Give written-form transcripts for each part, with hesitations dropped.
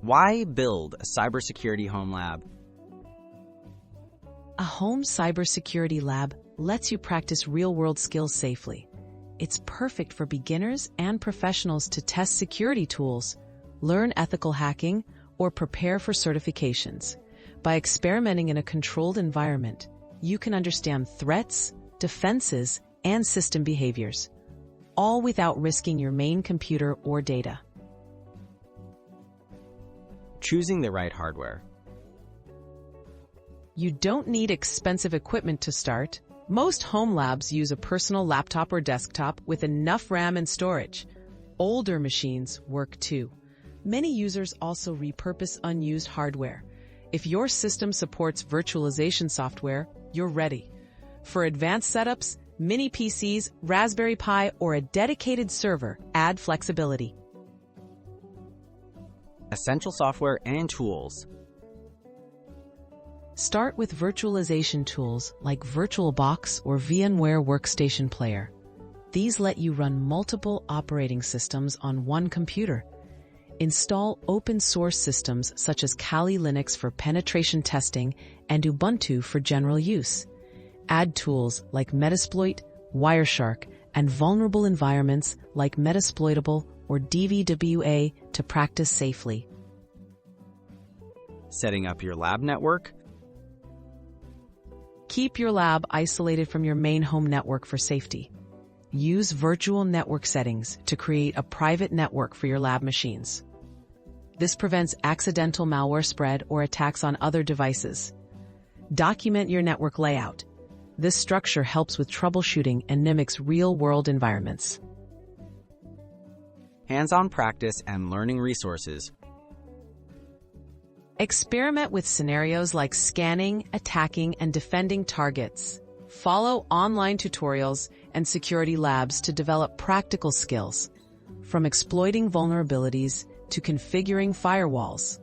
Why build a cybersecurity home lab? A home cybersecurity lab lets you practice real-world skills safely. It's perfect for beginners and professionals to test security tools, learn ethical hacking, or prepare for certifications. By experimenting in a controlled environment, you can understand threats, defenses, and system behaviors, all without risking your main computer or data. Choosing the right hardware. You don't need expensive equipment to start. Most home labs use a personal laptop or desktop with enough RAM and storage. Older machines work too. Many users also repurpose unused hardware. If your system supports virtualization software, you're ready. For advanced setups, mini PCs, Raspberry Pi, or a dedicated server add flexibility. Essential software and tools. Start with virtualization tools like VirtualBox or VMware Workstation Player. These let you run multiple operating systems on one computer. Install open-source systems such as Kali Linux for penetration testing and Ubuntu for general use. Add tools like Metasploit, Wireshark, and vulnerable environments like Metasploitable or DVWA to practice safely. Setting up your lab network. Keep your lab isolated from your main home network for safety. Use virtual network settings to create a private network for your lab machines. This prevents accidental malware spread or attacks on other devices. Document your network layout. This structure helps with troubleshooting and mimics real-world environments. Hands-on practice and learning resources. Experiment with scenarios like scanning, attacking, and defending targets. Follow online tutorials and security labs to develop practical skills, from exploiting vulnerabilities to configuring firewalls.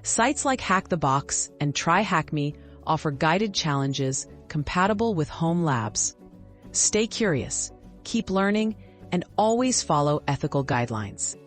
Sites like Hack the Box and TryHackMe offer guided challenges compatible with home labs. Stay curious, keep learning, and always follow ethical guidelines.